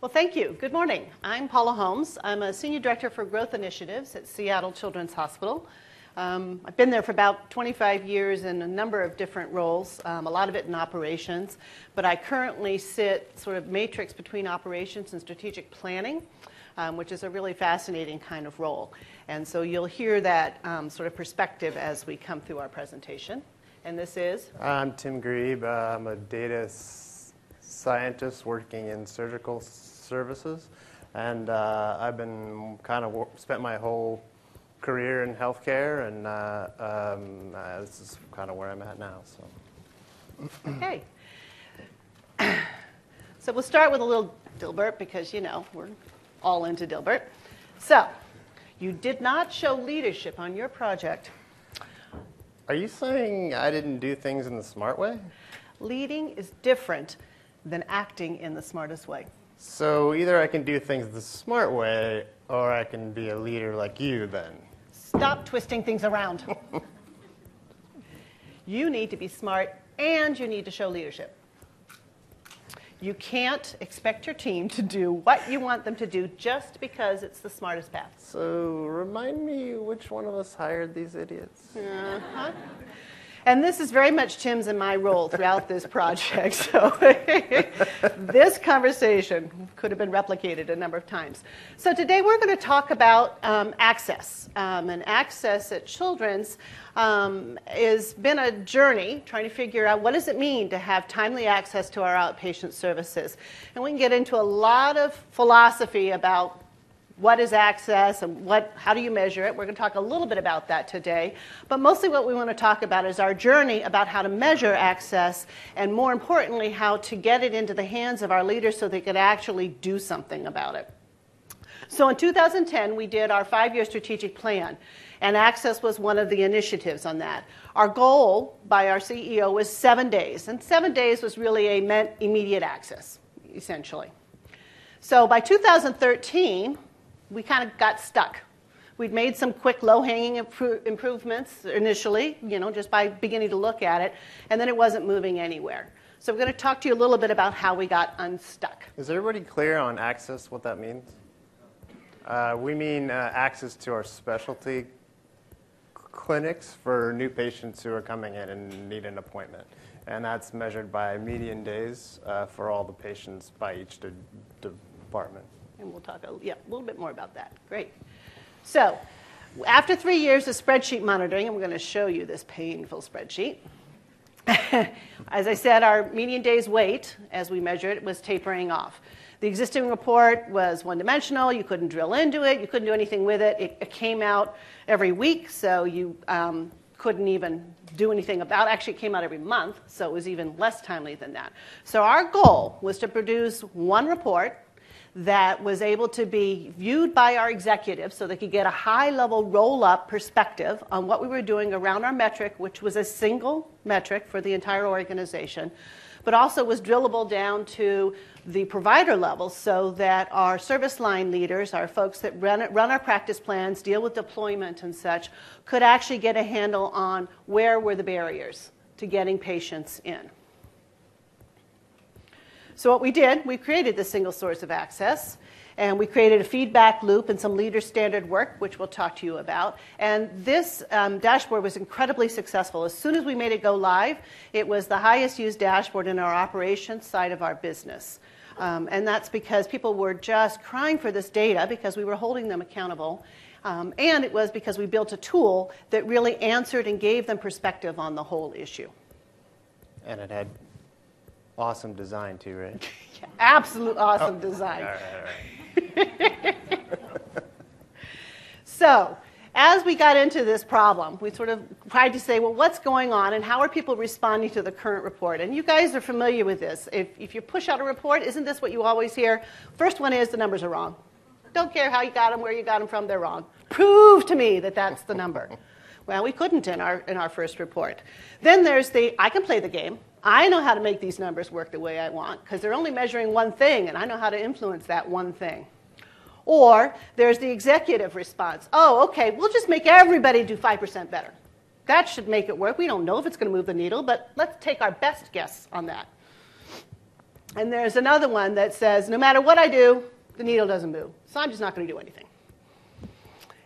Well, thank you. Good morning. I'm Paula Holmes. I'm a Senior Director for Growth Initiatives at Seattle Children's Hospital. I've been there for about 25 years in a number of different roles, a lot of it in operations, but I currently sit sort of matrix between operations and strategic planning, which is a really fascinating kind of role. And so you'll hear that sort of perspective as we come through our presentation. And this is? I'm Tim Grieb. I'm a data scientist working in surgical services, and I've been spent my whole career in healthcare, and this is kind of where I'm at now. So. Okay. So we'll start with a little Dilbert because, you know, we're all into Dilbert. So you did not show leadership on your project. Are you saying I didn't do things in the smart way? Leading is different than acting in the smartest way. So either I can do things the smart way, or I can be a leader like you then. Stop twisting things around. You need to be smart, and you need to show leadership. You can't expect your team to do what you want them to do just because it's the smartest path. So remind me which one of us hired these idiots? Uh-huh. And this is very much Tim's and my role throughout this project. So this conversation could have been replicated a number of times. So today we're going to talk about access. And access at Children's has been a journey trying to figure out what does it mean to have timely access to our outpatient services. And we can get into a lot of philosophy about what is access and how do you measure it. We're going to talk a little bit about that today. But mostly what we want to talk about is our journey about how to measure access and, more importantly, how to get it into the hands of our leaders so they could actually do something about it. So in 2010, we did our 5-year strategic plan, and access was one of the initiatives on that. Our goal by our CEO was 7 days, and 7 days was really meant immediate access, essentially. So by 2013, we kind of got stuck. We'd made some quick low-hanging improvements initially, you know, just by beginning to look at it, and then it wasn't moving anywhere. So we're going to talk to you a little bit about how we got unstuck. Is everybody clear on access, what that means? We mean access to our specialty clinics for new patients who are coming in and need an appointment. And that's measured by median days for all the patients by each department. And we'll talk a little bit more about that. Great. So after 3 years of spreadsheet monitoring, and we're going to show you this painful spreadsheet. As I said, our median days wait, as we measured it, was tapering off. The existing report was one-dimensional. You couldn't drill into it. You couldn't do anything with it. It came out every week, so you couldn't even do anything about it. Actually, it came out every month, so it was even less timely than that. So our goal was to produce one report that was able to be viewed by our executives so they could get a high-level roll-up perspective on what we were doing around our metric, which was a single metric for the entire organization, but also was drillable down to the provider level so that our service line leaders, our folks that run our practice plans, deal with deployment and such, could actually get a handle on where were the barriers to getting patients in. So what we did, we created this single source of access, and we created a feedback loop and some leader standard work, which we'll talk to you about. And this dashboard was incredibly successful. As soon as we made it go live, it was the highest used dashboard in our operations side of our business. And that's because people were just crying for this data because we were holding them accountable. And it was because we built a tool that really answered and gave them perspective on the whole issue. And it had awesome design too, right? Yeah, absolute awesome design. All right. So as we got into this problem, we sort of tried to say, well, what's going on and how are people responding to the current report? And you guys are familiar with this. If you push out a report, isn't this what you always hear? First one is the numbers are wrong. Don't care how you got them, where you got them from, they're wrong. Prove to me that that's the number. Well, we couldn't in our first report. Then there's I can play the game. I know how to make these numbers work the way I want because they're only measuring one thing, and I know how to influence that one thing. Or there's the executive response. Oh, okay, we'll just make everybody do 5% better. That should make it work. We don't know if it's going to move the needle, but let's take our best guess on that. And there's another one that says, no matter what I do, the needle doesn't move. So I'm just not going to do anything.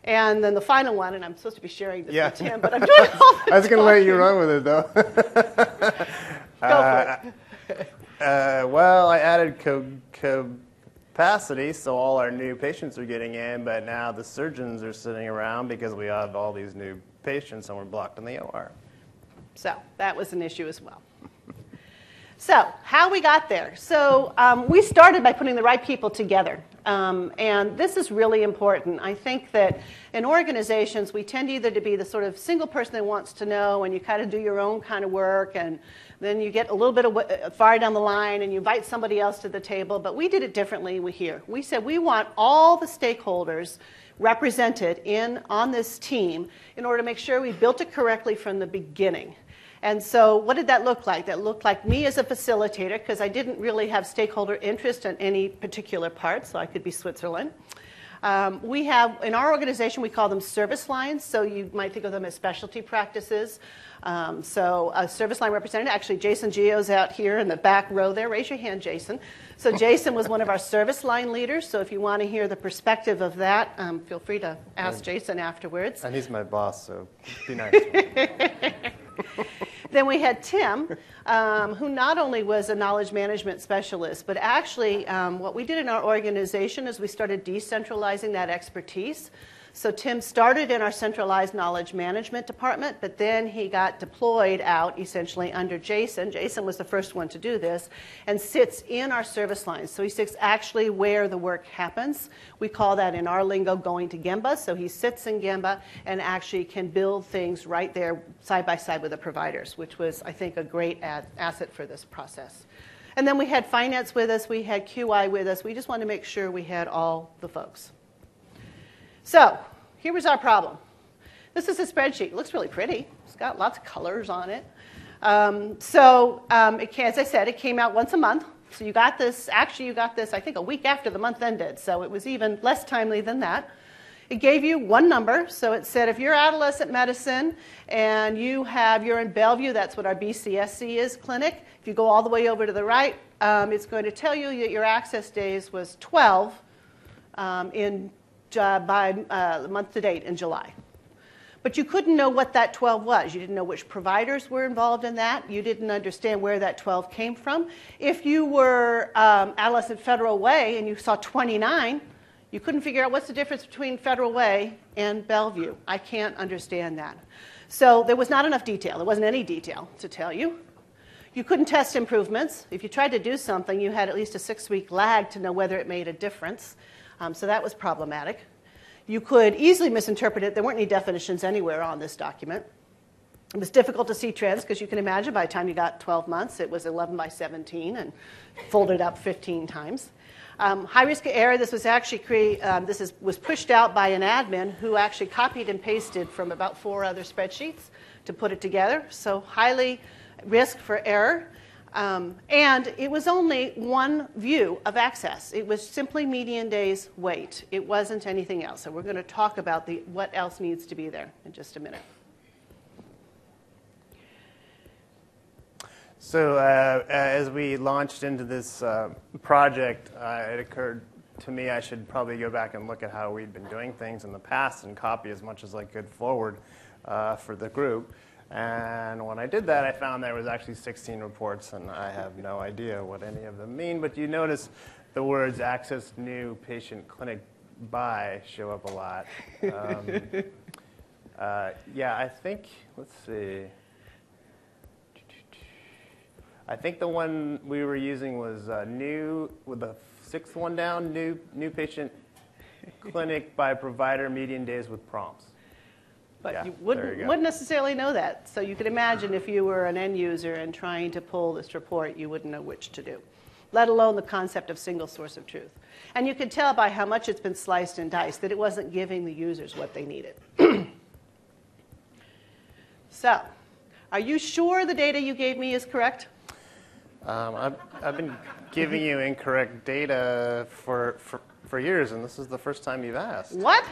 And then the final one, and I'm supposed to be sharing this with Tim, but I'm doing all the I was going to let you run with it, though. Go for it. Well, I added capacity, so all our new patients are getting in, but now the surgeons are sitting around because we have all these new patients and we're blocked in the OR. So that was an issue as well. So how we got there. So we started by putting the right people together. And this is really important. I think that in organizations, we tend either to be the sort of single person that wants to know, and you kind of do your own kind of work, and then you get a little bit far down the line, and you invite somebody else to the table. But we did it differently here. We said we want all the stakeholders represented on this team in order to make sure we built it correctly from the beginning. And so what did that look like? That looked like me as a facilitator, because I didn't really have stakeholder interest in any particular part, so I could be Switzerland. We have, in our organization, we call them service lines, so you might think of them as specialty practices. So a service line representative, actually Jason Gio's out here in the back row there. Raise your hand, Jason. So Jason was one of our service line leaders, so if you want to hear the perspective of that, feel free to ask Jason afterwards. And he's my boss, so be nice to him. Then we had Tim, who not only was a knowledge management specialist, but actually what we did in our organization is we started decentralizing that expertise. So Tim started in our centralized knowledge management department, but then he got deployed out essentially under Jason. Jason was the first one to do this, and sits in our service lines. So he sits actually where the work happens. We call that in our lingo going to Gemba. So he sits in Gemba and actually can build things right there side by side with the providers, which was, I think, a great asset for this process. And then we had finance with us. We had QI with us. We just wanted to make sure we had all the folks. So here was our problem. This is a spreadsheet. It looks really pretty. It's got lots of colors on it. As I said, it came out once a month. So you got this, actually you got this, I think, a week after the month ended. So it was even less timely than that. It gave you one number. So it said if you're adolescent medicine and you're in Bellevue, that's what our BCSC is clinic. If you go all the way over to the right, it's going to tell you that your access days was 12 by month to date in July. But you couldn't know what that 12 was. You didn't know which providers were involved in that. You didn't understand where that 12 came from. If you were Adolescent Federal Way and you saw 29, you couldn't figure out what's the difference between Federal Way and Bellevue. I can't understand that. So there was not enough detail. There wasn't any detail to tell you. You couldn't test improvements. If you tried to do something, you had at least a 6-week lag to know whether it made a difference. So that was problematic. You could easily misinterpret it. There weren't any definitions anywhere on this document. It was difficult to see trends because you can imagine by the time you got 12 months, it was 11 by 17 and folded up 15 times. High risk of error, this was actually was pushed out by an admin who actually copied and pasted from about 4 other spreadsheets to put it together. So highly risk for error. And it was only one view of access. It was simply median days wait. It wasn't anything else. So we're going to talk about what else needs to be there in just a minute. So as we launched into this project, it occurred to me I should probably go back and look at how we'd been doing things in the past and copy as much as I could forward for the group. And when I did that, I found there was actually 16 reports, and I have no idea what any of them mean. But you notice the words access new patient clinic by show up a lot. Yeah, I think, let's see. I think the one we were using was new, with the 6th one down, new patient clinic by provider median days with prompts. But yeah, you wouldn't necessarily know that. So you could imagine if you were an end user and trying to pull this report, you wouldn't know which to do, let alone the concept of single source of truth. And you could tell by how much it's been sliced and diced that it wasn't giving the users what they needed. So, are you sure the data you gave me is correct? I've been giving you incorrect data for years, and this is the first time you've asked. What?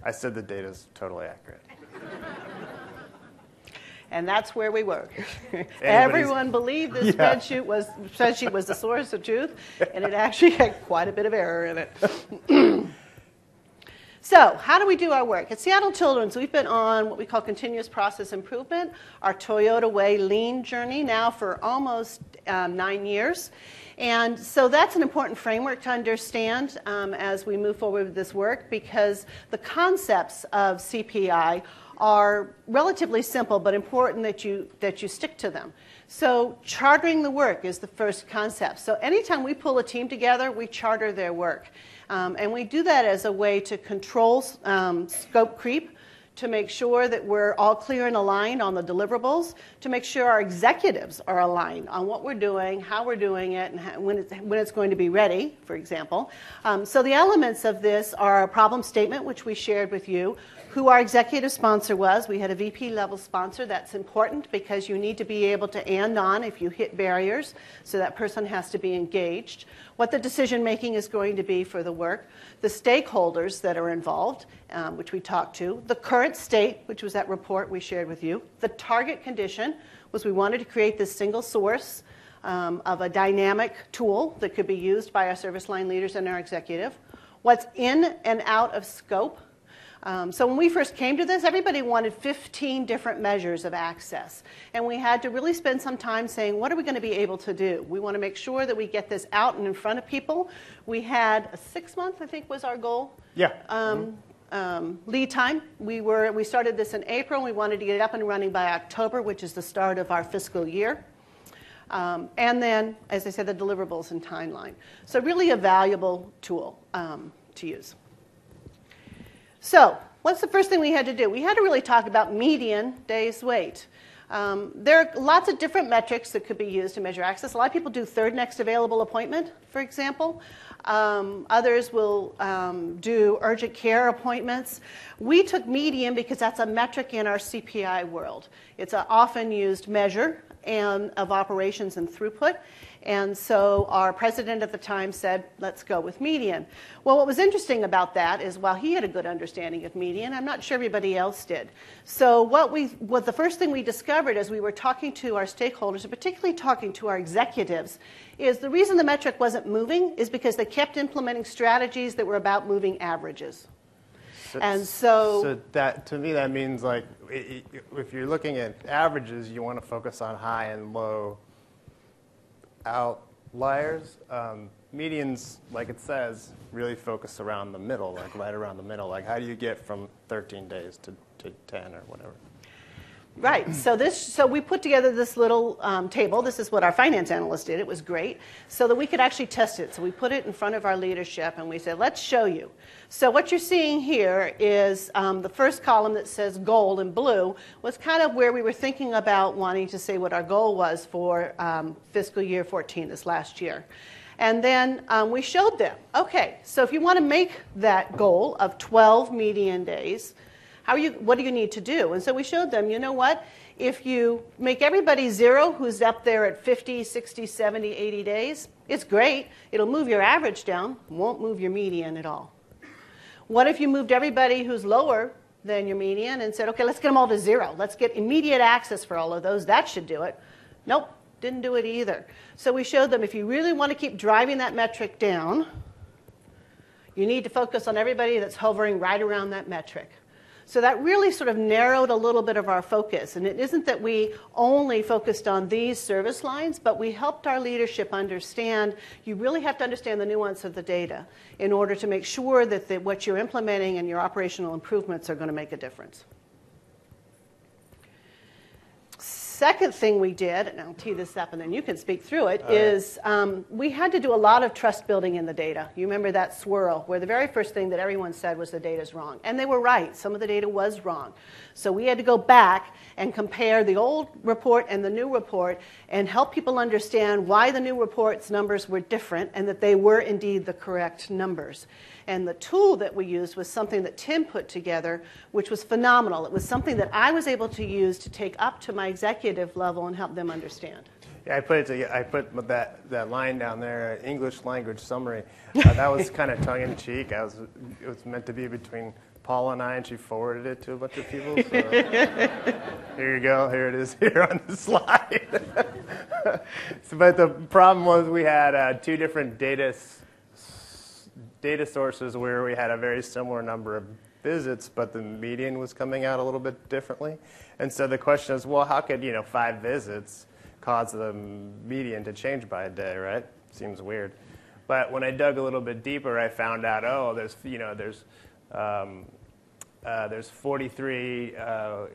I said the data's totally accurate. And that's where we were. Everyone believed this spreadsheet was the source of truth, and it actually had quite a bit of error in it. So how do we do our work? At Seattle Children's, we've been on what we call continuous process improvement, our Toyota Way lean journey now for almost 9 years. And so that's an important framework to understand as we move forward with this work, because the concepts of CPI are relatively simple, but important that you stick to them. So chartering the work is the first concept. So anytime we pull a team together, we charter their work. And we do that as a way to control scope creep, to make sure that we're all clear and aligned on the deliverables, to make sure our executives are aligned on what we're doing, how we're doing it, and when it's going to be ready, for example. So the elements of this are a problem statement, which we shared with you, who our executive sponsor was. We had a VP level sponsor. That's important because you need to be able to and on if you hit barriers, so that person has to be engaged. What the decision making is going to be for the work, the stakeholders that are involved, which we talked to, the current state, which was that report we shared with you, the target condition was we wanted to create this single source of a dynamic tool that could be used by our service line leaders and our executive, what's in and out of scope. So when we first came to this, everybody wanted 15 different measures of access. And we had to really spend some time saying, what are we going to be able to do? We want to make sure that we get this out and in front of people. We had a 6-month, I think, was our goal. Yeah. Lead time. We started this in April. We wanted to get it up and running by October, which is the start of our fiscal year. And then, as I said, the deliverables and timeline. So really a valuable tool to use. So what's the first thing we had to do? We had to really talk about median days wait. There are lots of different metrics that could be used to measure access. A lot of people do third next available appointment, for example. Others will do urgent care appointments. We took median because that's a metric in our CPI world. It's an often used measure of operations and throughput. And so our president at the time said, let's go with median. Well, what was interesting about that is while he had a good understanding of median, I'm not sure everybody else did. So what the first thing we discovered as we were talking to our stakeholders, and particularly talking to our executives, is the reason the metric wasn't moving is because they kept implementing strategies that were about moving averages. So that, to me, that means like if you're looking at averages, you want to focus on high and low outliers. Medians, like it says, really focus around the middle, like right around the middle. Like how do you get from 13 days to 10 or whatever? Right. So we put together this little table. This is what our finance analyst did. It was great, so that we could actually test it. So we put it in front of our leadership, and we said, let's show you. So what you're seeing here is the first column that says goal in blue was kind of where we were thinking about wanting to say what our goal was for fiscal year 14, this last year. And then we showed them, okay, so if you want to make that goal of 12 median days, what do you need to do? And so we showed them, you know what? If you make everybody 0 who's up there at 50, 60, 70, 80 days, it's great. It'll move your average down, won't move your median at all. What if you moved everybody who's lower than your median and said, okay, let's get them all to 0. Let's get immediate access for all of those. That should do it. Nope, didn't do it either. So we showed them if you really want to keep driving that metric down, you need to focus on everybody that's hovering right around that metric. So that really sort of narrowed a little bit of our focus. And it isn't that we only focused on these service lines, but we helped our leadership understand you really have to understand the nuance of the data in order to make sure that what you're implementing and your operational improvements are going to make a difference. Second thing we did, and I'll tee this up and then you can speak through it, is we had to do a lot of trust building in the data. You remember that swirl where the very first thing that everyone said was the data's wrong. And they were right. Some of the data was wrong. So we had to go back and compare the old report and the new report and help people understand why the new report's numbers were different and that they were indeed the correct numbers. And the tool that we used was something that Tim put together, which was phenomenal. It was something that I was able to use to take up to my executive level and help them understand. Yeah, I put that line down there, English language summary. That was kind of tongue-in-cheek. It was meant to be between Paula and I, and she forwarded it to a bunch of people. So here you go. Here it is here on the slide. But the problem was we had two different data sources where we had a very similar number of visits, but the median was coming out a little bit differently. And so the question is, well, how could 5 visits cause the median to change by a day, right? Seems weird. But when I dug a little bit deeper, I found out, there's 43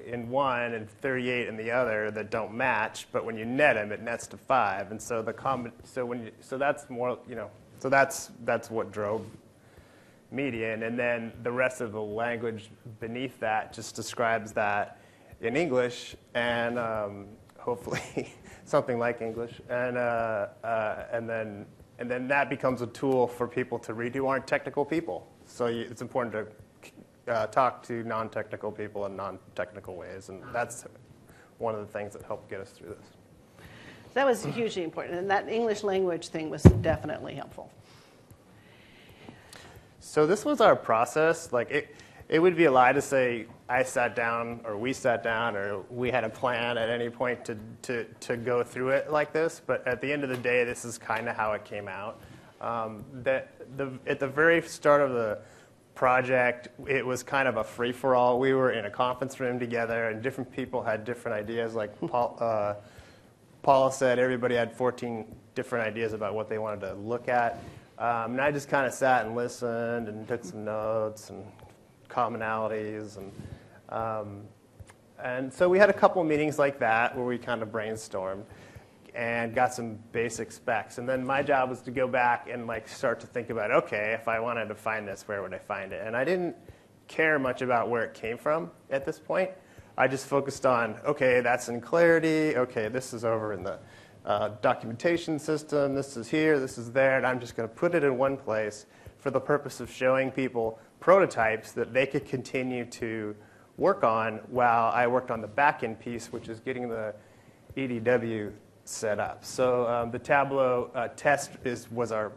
in one and 38 in the other that don't match. But when you net them, it nets to 5. And so that's more, so that's what drove median. And then the rest of the language beneath that just describes that in English and hopefully something like English. And then that becomes a tool for people to read who aren't technical people. So it's important to talk to non-technical people in non-technical ways. And that's one of the things that helped get us through this. That was hugely important. And that English language thing was definitely helpful. So this was our process. Like it would be a lie to say I sat down or we sat down or we had a plan at any point to go through it like this. But at the end of the day, this is kind of how it came out. At the very start of the project, it was kind of a free-for-all. We were in a conference room together, and different people had different ideas. Like Paula said, everybody had 14 different ideas about what they wanted to look at. And I just kind of sat and listened and took some notes and commonalities. And so we had a couple of meetings like that where we kind of brainstormed and got some basic specs. And then my job was to go back and start to think about, okay, if I wanted to find this, where would I find it? And I didn't care much about where it came from at this point. I just focused on, okay, that's in Clarity. Okay, this is over in the documentation system. This is here. This is there. And I'm just going to put it in one place for the purpose of showing people prototypes that they could continue to work on while I worked on the back-end piece, which is getting the EDW set up. So the Tableau test was our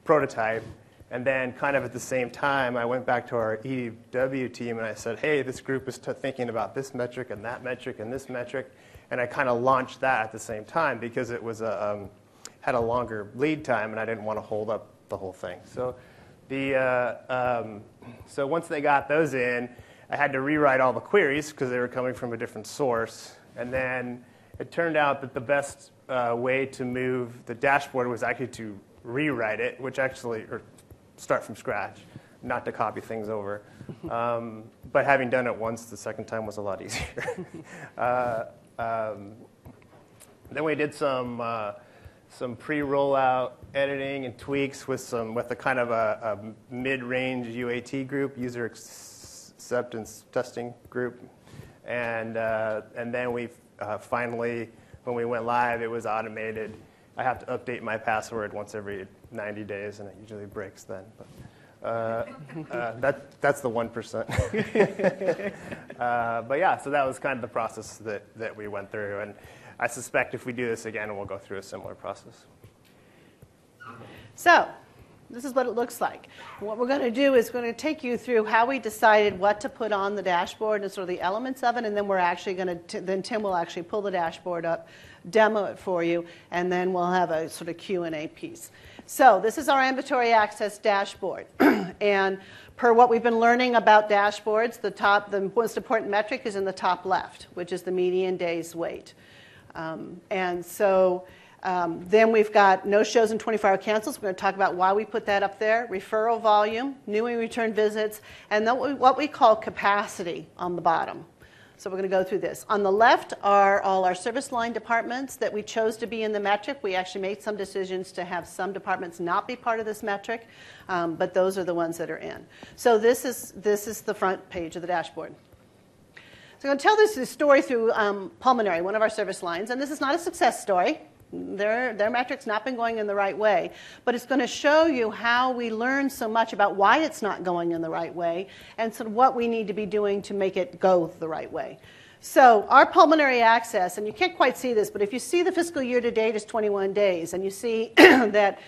prototype. And then kind of at the same time, I went back to our EDW team and I said, hey, this group is thinking about this metric and that metric and this metric. And I kind of launched that at the same time because it was had a longer lead time and I didn't want to hold up the whole thing. So so once they got those in, I had to rewrite all the queries because they were coming from a different source. And then it turned out that the best way to move the dashboard was actually to rewrite it, or start from scratch, not to copy things over. But having done it once, the second time was a lot easier. Then we did some pre-rollout editing and tweaks with a kind of a mid-range UAT group, user acceptance testing group, and then we finally, when we went live, it was automated. I have to update my password once every 90 days, and it usually breaks then. But that's the 1%. But yeah, so that was kind of the process that we went through, and I suspect if we do this again, we'll go through a similar process. So this is what it looks like. What we're going to do is going to take you through how we decided what to put on the dashboard and sort of the elements of it, and then we're actually going to, then Tim will actually pull the dashboard up, demo it for you, and then we'll have a sort of Q&A piece. So this is our ambulatory access dashboard. And per what we've been learning about dashboards, the most important metric is in the top left, which is the median days wait. And so then we've got no shows and 24-hour cancels. We're going to talk about why we put that up there, referral volume, new and return visits, and then what we call capacity on the bottom. So we're going to go through this. On the left are all our service line departments that we chose to be in the metric. We actually made some decisions to have some departments not be part of this metric, but those are the ones that are in. So this is the front page of the dashboard. So I'm going to tell this story through pulmonary, one of our service lines, and this is not a success story. Their metric's not been going in the right way, but it's going to show you how we learned so much about why it's not going in the right way and sort of what we need to be doing to make it go the right way. So our pulmonary access, and you can't quite see this, but if you see the fiscal year to date is 21 days, and you see that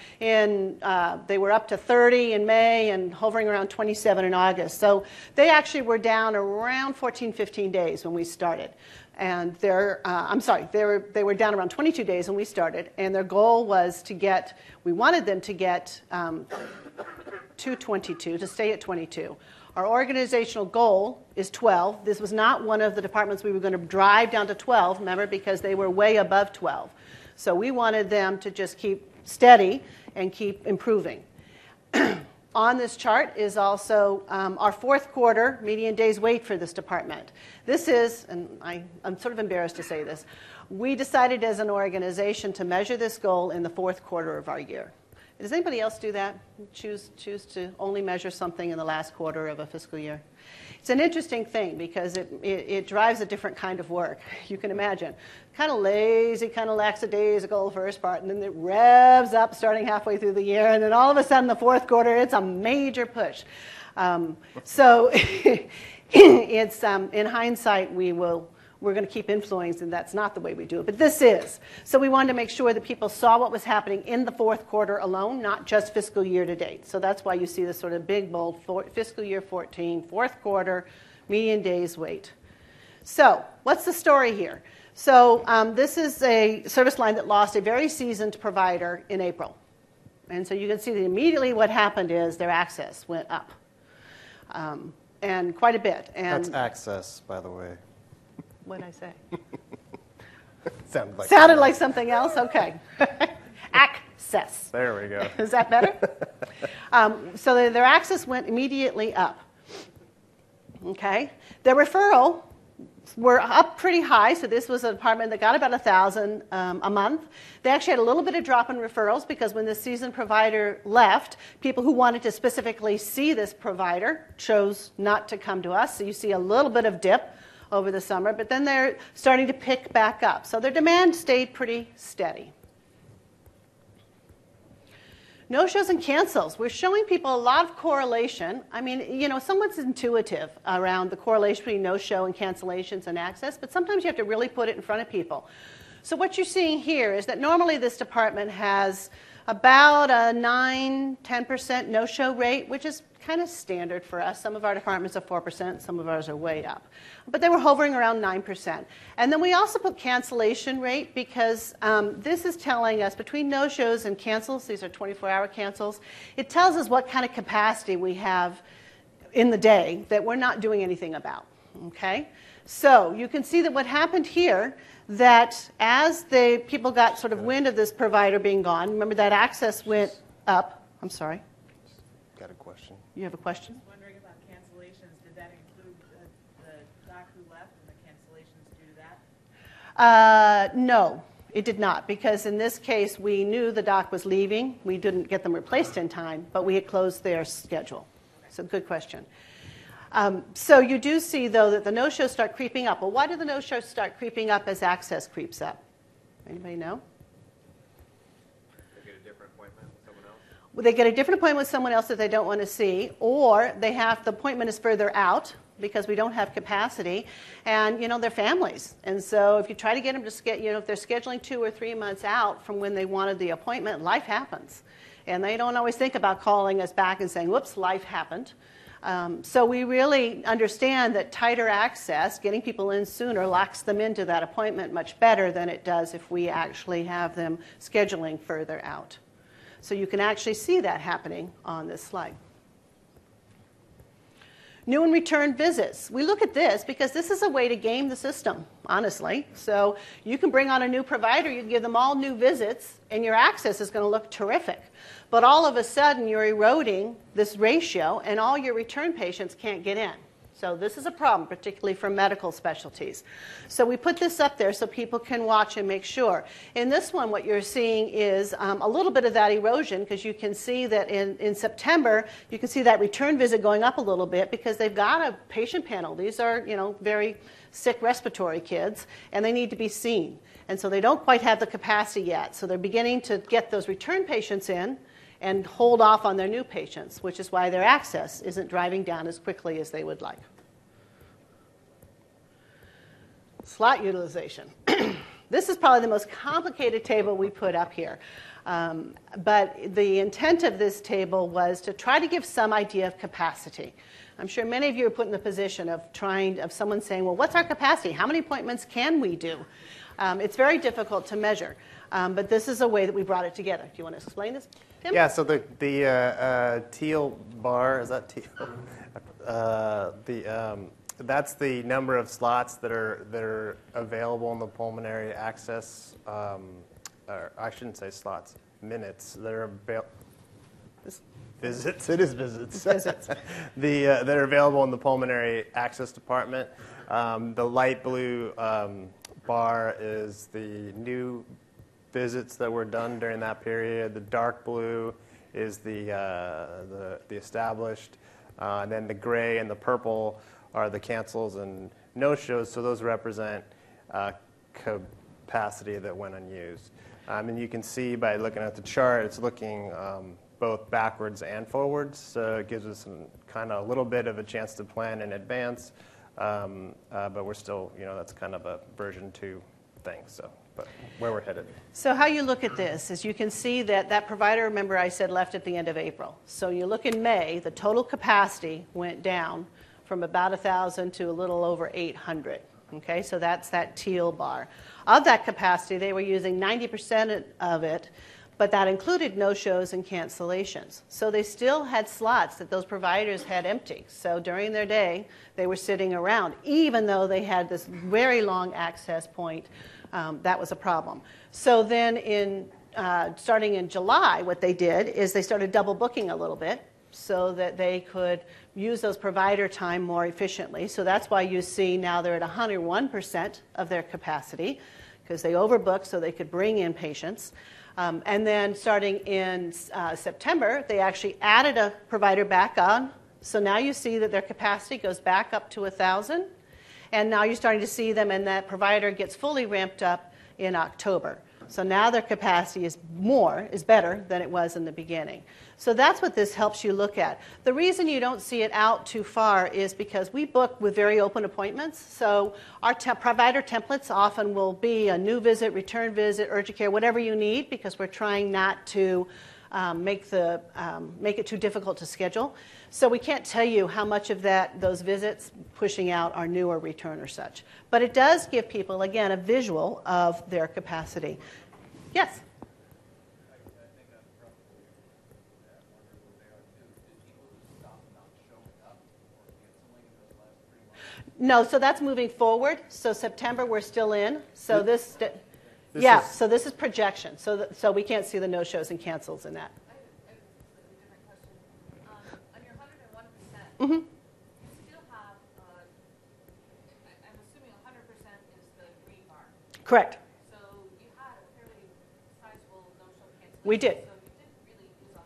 they were up to 30 in May and hovering around 27 in August. So they actually were down around 14, 15 days when we started. And they were down around 22 days when we started, and their goal was we wanted them to get to 22, to stay at 22. Our organizational goal is 12. This was not one of the departments we were going to drive down to 12, remember, because they were way above 12. So we wanted them to just keep steady and keep improving. On this chart is also our fourth quarter median days wait for this department. This is, and I'm sort of embarrassed to say this, we decided as an organization to measure this goal in the fourth quarter of our year. Does anybody else do that? Choose to only measure something in the last quarter of a fiscal year? It's an interesting thing because it drives a different kind of work. You can imagine. Kind of lazy, kind of lackadaisical first part, and then it revs up starting halfway through the year, and then all of a sudden the fourth quarter, it's a major push. So it's in hindsight, we're going to keep influencing. That's not the way we do it, but this is. So we wanted to make sure that people saw what was happening in the fourth quarter alone, not just fiscal year to date. So that's why you see this sort of big, bold fiscal year 14, fourth quarter, median days wait. So what's the story here? So this is a service line that lost a very seasoned provider in April. And so you can see that immediately what happened is their access went up, and quite a bit. And that's access, by the way. What did I say? Sounded like something else? Okay. Access. There we go. Is that better? So their access went immediately up. Okay. Their referral were up pretty high, so this was a department that got about 1,000 a month. They actually had a little bit of drop in referrals because when the seasoned provider left, people who wanted to specifically see this provider chose not to come to us, so you see a little bit of dip over the summer, but then they're starting to pick back up. So their demand stayed pretty steady. No-shows and cancels. We're showing people a lot of correlation. I mean, somewhat intuitive around the correlation between no-show and cancellations and access, but sometimes you have to really put it in front of people. So what you're seeing here is that normally this department has about a 9-10% no-show rate, which is kind of standard for us. Some of our departments are 4%, some of ours are way up. But they were hovering around 9%. And then we also put cancellation rate because this is telling us between no-shows and cancels, these are 24-hour cancels, it tells us what kind of capacity we have in the day that we're not doing anything about. Okay? So you can see that what happened here, that as the people got sort of wind of this provider being gone, remember that access went up. I'm sorry. Got a question. You have a question? I was wondering about cancellations. Did that include the doc who left and the cancellations due to that? No, it did not, because in this case we knew the doc was leaving. We didn't get them replaced in time, but we had closed their schedule. So good question. So you do see, though, that the no-shows start creeping up. Well, why do the no-shows start creeping up as access creeps up? Anybody know? They get a different appointment with someone else? Well, they get a different appointment with someone else that they don't want to see, or the appointment is further out because we don't have capacity, and they're families. And so if you try to get them to if they're scheduling 2 or 3 months out from when they wanted the appointment, life happens. And they don't always think about calling us back and saying, whoops, life happened. So we really understand that tighter access, getting people in sooner, locks them into that appointment much better than it does if we actually have them scheduling further out. So you can actually see that happening on this slide. New and return visits. We look at this because this is a way to game the system, honestly. So you can bring on a new provider, you can give them all new visits, and your access is going to look terrific. But all of a sudden, you're eroding this ratio, and all your return patients can't get in. So this is a problem, particularly for medical specialties. So we put this up there so people can watch and make sure. In this one, what you're seeing is a little bit of that erosion, because you can see that in September, you can see that return visit going up a little bit because they've got a patient panel. These are, very sick respiratory kids, and they need to be seen. And so they don't quite have the capacity yet. So they're beginning to get those return patients in and hold off on their new patients, which is why their access isn't driving down as quickly as they would like. slot utilization. This is probably the most complicated table we put up here. But the intent of this table was to try to give some idea of capacity. I'm sure many of you are put in the position of someone saying, well, what's our capacity? How many appointments can we do? It's very difficult to measure. But this is a way that we brought it together. Do you want to explain this, Tim? Yeah, so the teal bar, is that teal? That's the number of slots that are available in the pulmonary access, or I shouldn't say slots, minutes that are available. Visits. It is visits. Visits. That are available in the pulmonary access department. The light blue bar is the new visits that were done during that period. The dark blue is the established. And then the gray and the purple are the cancels and no-shows. So those represent capacity that went unused. And you can see by looking at the chart, it's looking both backwards and forwards. So it gives us kind of a little bit of a chance to plan in advance. But we're still, that's kind of a version 2 thing. So, but where we're headed. So how you look at this is you can see that provider, remember I said, left at the end of April. So you look in May, the total capacity went down from about 1,000 to a little over 800. Okay, so that's that teal bar. Of that capacity, they were using 90% of it, but that included no-shows and cancellations. So they still had slots that those providers had empty. So during their day, they were sitting around, even though they had this very long access point. That was a problem. So then starting in July, what they did is they started double booking a little bit so that they could use those provider time more efficiently. So that's why you see now they're at 101% of their capacity because they overbooked so they could bring in patients. And then starting in September, they actually added a provider back on. So now you see that their capacity goes back up to 1,000. And now you're starting to see them, and that provider gets fully ramped up in October. So now their capacity is better than it was in the beginning. So that's what this helps you look at. The reason you don't see it out too far is because we book with very open appointments. So our provider templates often will be a new visit, return visit, urgent care, whatever you need, because we're trying not to make it too difficult to schedule. So we can't tell you how much of those visits pushing out are new or return or such. But it does give people, again, a visual of their capacity. Yes? No, so that's moving forward. So September we're still in. So this is projection. So we can't see the no-shows and cancels in that. Mm-hmm. You still have, I'm assuming 100% is the green bar. Correct. So you had a fairly sizable no-show cancellation. We did. So you didn't really use 101%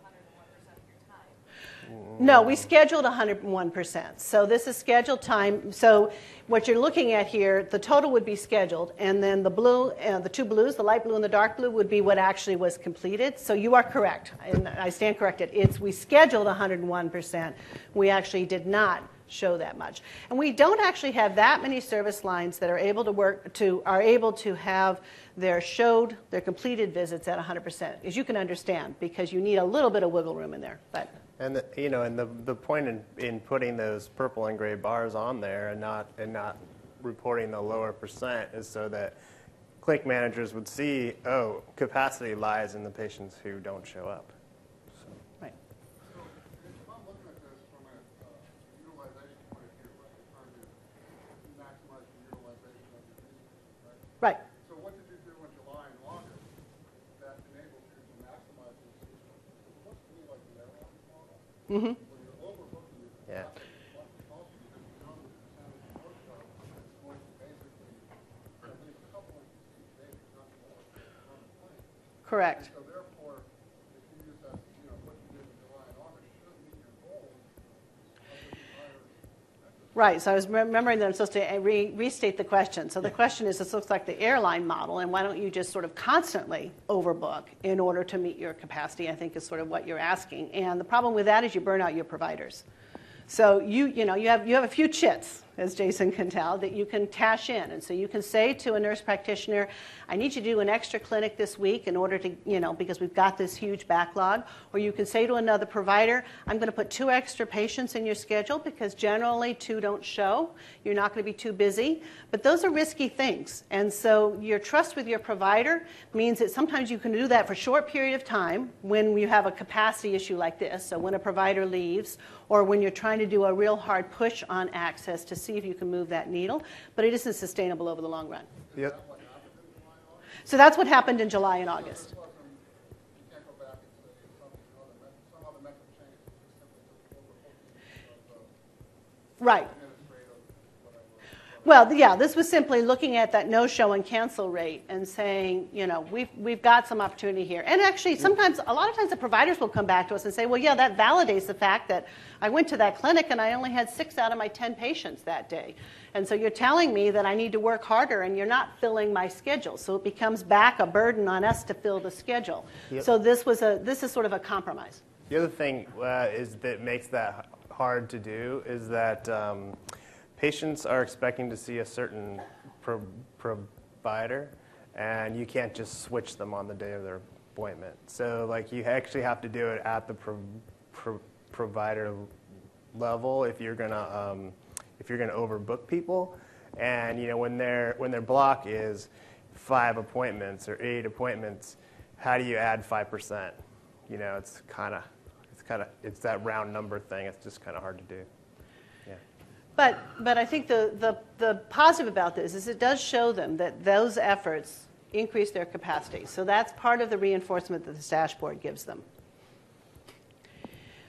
of your time. No, we scheduled 101%. So this is scheduled time. So what you're looking at here, the total would be scheduled, and then the blue, the two blues, the light blue and the dark blue, would be what actually was completed. So you are correct, and I stand corrected. We scheduled 101%. We actually did not show that much, and we don't actually have that many service lines that are able to have their completed visits at 100%, as you can understand, because you need a little bit of wiggle room in there, but. And the point in putting those purple and gray bars on there and not reporting the lower percent is so that clinic managers would see, capacity lies in the patients who don't show up. So. Right. So if I'm looking at this from a utilization point of view, right, you're trying to maximize the utilization of your resources, right? Right. So what did you do in July and August that enables you to maximize these resources? It looks to me like the airline model. Mm-hmm. Where you're overbooking your Yeah. capacity, plus because you know the percentage of workload is going to basically at least a couple of days, not more, on the plane. Correct. So therefore, if you use that, what you did in July and August should meet your goals of the entire exercise. Right, so I was remembering that I'm supposed to restate the question. So the question is, this looks like the airline model, and why don't you just sort of constantly overbook in order to meet your capacity, I think is sort of what you're asking. And the problem with that is you burn out your providers. So you have a few chits, as Jason can tell, that you can cash in. And so you can say to a nurse practitioner, I need you to do an extra clinic this week in order to, because we've got this huge backlog. Or you can say to another provider, I'm going to put 2 extra patients in your schedule because generally 2 don't show. You're not going to be too busy. But those are risky things. And so your trust with your provider means that sometimes you can do that for a short period of time when you have a capacity issue like this. So when a provider leaves, or when you're trying to do a real hard push on access to see if you can move that needle, but it isn't sustainable over the long run. Yep. So that's what happened in July and August. You can't go back and say some other method change, simply Right. administrative, whatever. Well, yeah, this was simply looking at that no-show and cancel rate and saying, we've got some opportunity here. And actually, a lot of times the providers will come back to us and say, well, yeah, that validates the fact that I went to that clinic and I only had 6 out of my 10 patients that day. And so you're telling me that I need to work harder and you're not filling my schedule. So it becomes back a burden on us to fill the schedule. Yep. So this is sort of a compromise. The other thing is that makes that hard to do is that patients are expecting to see a certain provider, and you can't just switch them on the day of their appointment. So, you actually have to do it at the provider level if you're gonna overbook people. And when their block is 5 appointments or 8 appointments, how do you add 5%? It's that round number thing. It's just kind of hard to do. Yeah. But I think the positive about this is it does show them that those efforts increase their capacity. So that's part of the reinforcement that this dashboard gives them.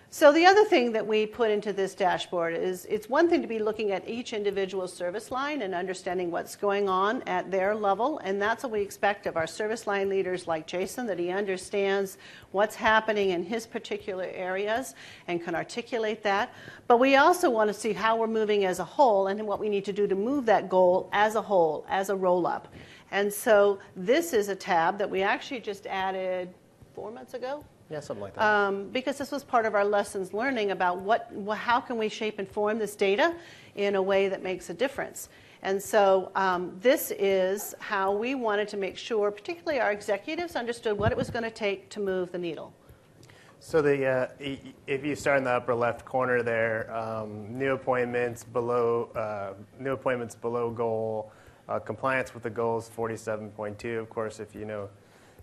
So the other thing that we put into this dashboard is it's one thing to be looking at each individual service line and understanding what's going on at their level, and that's what we expect of our service line leaders like Jason, that he understands what's happening in his particular areas and can articulate that. But we also want to see how we're moving as a whole and what we need to do to move that goal as a whole, as a roll-up. And so this is a tab that we actually just added 4 months ago. Yeah, something like that. Because this was part of our lessons learning about how can we shape and form this data in a way that makes a difference. And so this is how we wanted to make sure, particularly our executives, understood what it was going to take to move the needle. So if you start in the upper left corner there, new appointments below goal, compliance with the goal is 47.2. Of course, if you know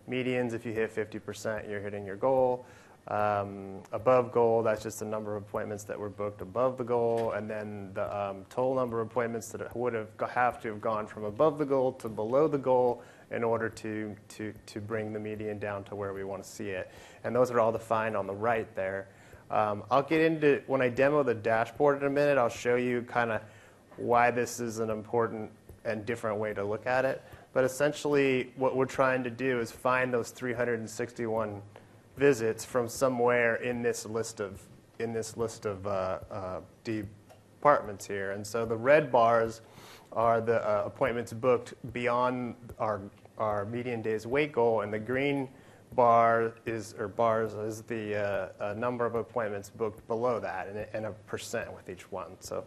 medians, if you hit 50%, you're hitting your goal. Above goal, that's just the number of appointments that were booked above the goal, and then the total number of appointments that would have to have gone from above the goal to below the goal in order to bring the median down to where we want to see it. And those are all defined on the right there. I'll get into, when I demo the dashboard in a minute, I'll show you kind of why this is an important and different way to look at it. But essentially, what we're trying to do is find those 361 visits from somewhere in this list of departments here. And so the red bars are the appointments booked beyond our median days wait goal, and the green bars is the number of appointments booked below that, and a percent with each one. So.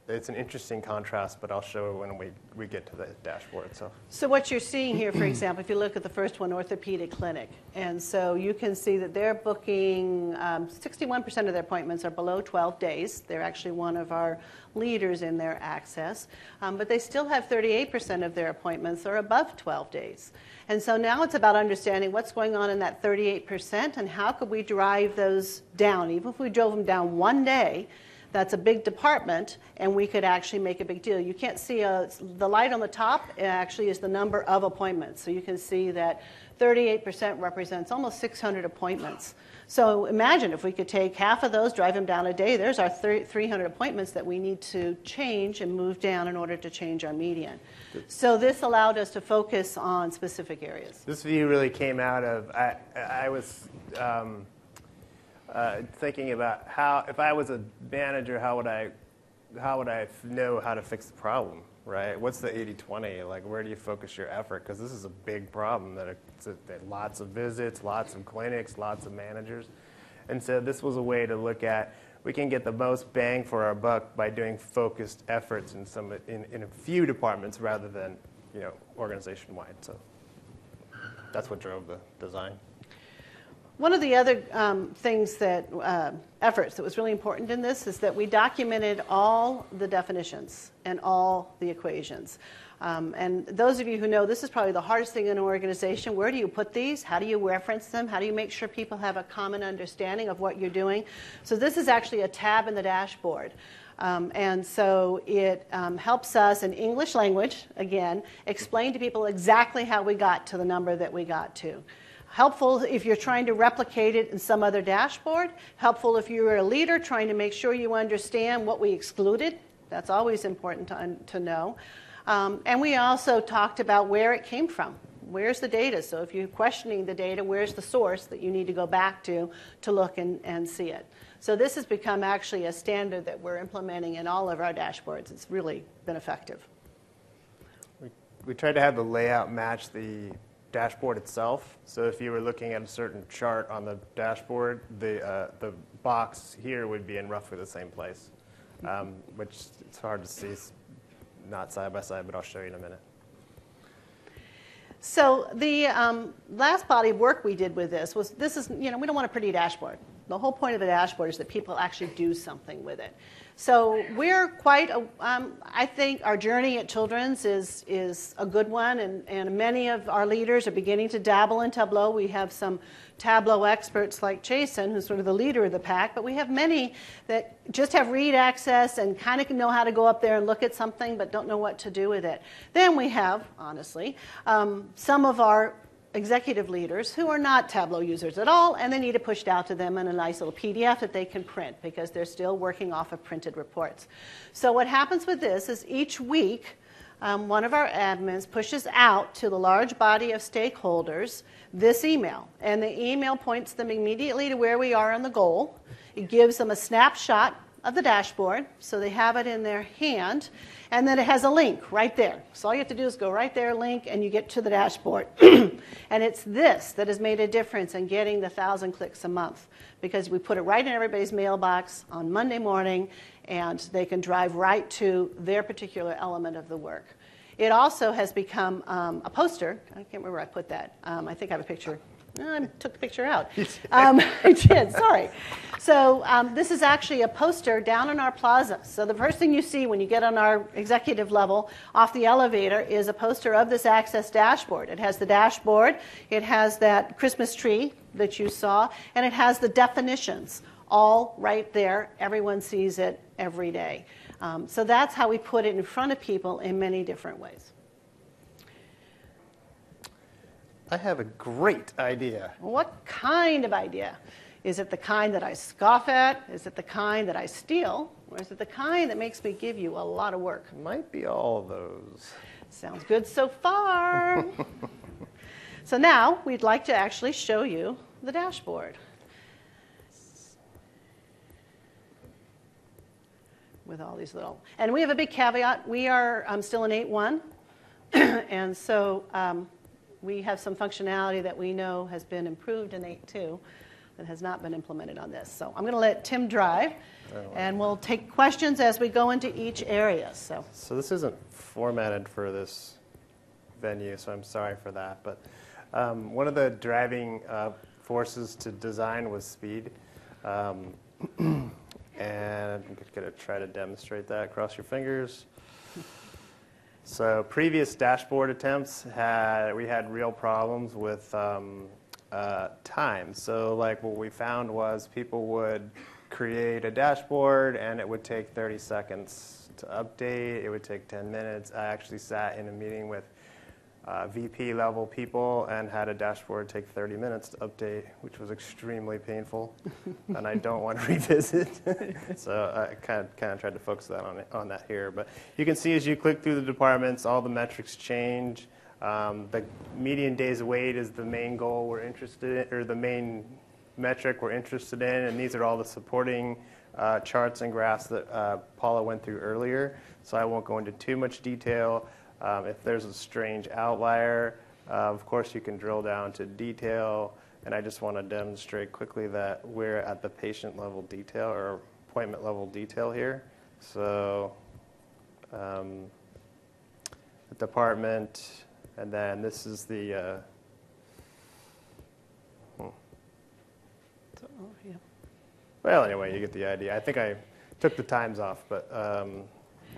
It's an interesting contrast, but I'll show it when we get to the dashboard itself. So what you're seeing here, for example, if you look at the first one, orthopedic clinic, and so you can see that they're booking 61% of their appointments are below 12 days. They're actually one of our leaders in their access, but they still have 38% of their appointments are above 12 days. And so now it's about understanding what's going on in that 38% and how could we drive those down. Even if we drove them down 1 day, that's a big department, and we could actually make a big deal. You can't see the light on the top actually is the number of appointments. So you can see that 38% represents almost 600 appointments. So imagine if we could take half of those, drive them down a day, there's our 300 appointments that we need to change and move down in order to change our median. So this allowed us to focus on specific areas. This view really came out of, I was thinking about if I was a manager, how would I know how to fix the problem, right? What's the 80-20? Like, where do you focus your effort? Because this is a big problem that lots of visits, lots of clinics, lots of managers. And so this was a way to look at, we can get the most bang for our buck by doing focused efforts in a few departments rather than organization-wide. So that's what drove the design. One of the other efforts that was really important in this is that we documented all the definitions and all the equations. And those of you who know, this is probably the hardest thing in an organization. Where do you put these? How do you reference them? How do you make sure people have a common understanding of what you're doing? So this is actually a tab in the dashboard. And so it helps us in English language, again, explain to people exactly how we got to the number that we got to. Helpful if you're trying to replicate it in some other dashboard. Helpful if you're a leader trying to make sure you understand what we excluded. That's always important to know. And we also talked about where it came from. Where's the data? So if you're questioning the data, where's the source that you need to go back to look and see it? So this has become actually a standard that we're implementing in all of our dashboards. It's really been effective. We tried to have the layout match the dashboard itself. So if you were looking at a certain chart on the dashboard, the box here would be in roughly the same place, which it's hard to see, not side by side, but I'll show you in a minute. So the last body of work we did with this was, we don't want a pretty dashboard. The whole point of the dashboard is that people actually do something with it. So we're I think our journey at Children's is a good one, and many of our leaders are beginning to dabble in Tableau. We have some Tableau experts like Jason, who's sort of the leader of the pack, but we have many that just have read access and kind of know how to go up there and look at something but don't know what to do with it. Then we have, honestly, some of our executive leaders who are not Tableau users at all, and they need it pushed out to them in a nice little PDF that they can print because they're still working off of printed reports. So what happens with this is each week, one of our admins pushes out to the large body of stakeholders this email, and the email points them immediately to where we are on the goal. It gives them a snapshot of the dashboard, so they have it in their hand, and then it has a link right there. So all you have to do is go right there, link, and you get to the dashboard. And it's this that has made a difference in getting the 1,000 clicks a month, because we put it right in everybody's mailbox on Monday morning, and they can drive right to their particular element of the work. It also has become a poster. I can't remember where I put that. I think I have a picture. I took the picture out. I did, sorry. So this is actually a poster down in our plaza. So the first thing you see when you get on our executive level off the elevator is a poster of this Access dashboard. It has the dashboard, it has that Christmas tree that you saw, and it has the definitions all right there. Everyone sees it every day. So that's how we put it in front of people in many different ways. I have a great idea. What kind of idea? Is it the kind that I scoff at? Is it the kind that I steal? Or is it the kind that makes me give you a lot of work? Might be all of those. Sounds good so far. So now we'd like to actually show you the dashboard. With all these little, and we have a big caveat. We are still in 8.1, and so we have some functionality that we know has been improved in 8.2 that has not been implemented on this. So I'm going to let Tim drive, and we'll take questions as we go into each area. So this isn't formatted for this venue, so I'm sorry for that. But one of the driving forces to design was speed. And I'm going to try to demonstrate that. Cross your fingers. So previous dashboard attempts, we had real problems with time. So like what we found was people would create a dashboard and it would take 30 seconds to update. It would take 10 minutes. I actually sat in a meeting with VP level people and had a dashboard take 30 minutes to update, which was extremely painful, and I don't want to revisit. So I kind of tried to focus that on that here. But you can see as you click through the departments, all the metrics change. The median days wait is the main goal we're interested in, or the main metric we're interested in, and these are all the supporting charts and graphs that Paula went through earlier. So I won't go into too much detail. If there's a strange outlier, of course you can drill down to detail And I just want to demonstrate quickly that we're at the patient level detail or appointment level detail here. So the department, and then this is the well, anyway, you get the idea. I think I took the times off, but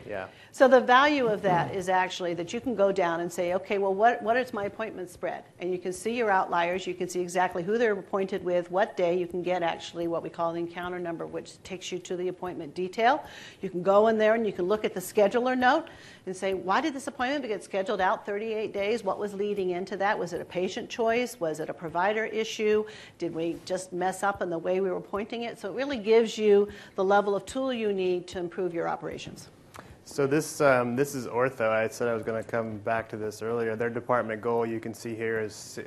yeah. So the value of that is actually that you can go down and say, okay, well, what is my appointment spread? And you can see your outliers. You can see exactly who they're appointed with, what day. You can get actually what we call the encounter number, which takes you to the appointment detail. You can go in there and you can look at the scheduler note and say, why did this appointment get scheduled out 38 days? What was leading into that? Was it a patient choice? Was it a provider issue? Did we just mess up in the way we were appointing it? So it really gives you the level of tool you need to improve your operations. So this is ortho. I said I was going to come back to this earlier. Their department goal, you can see here, is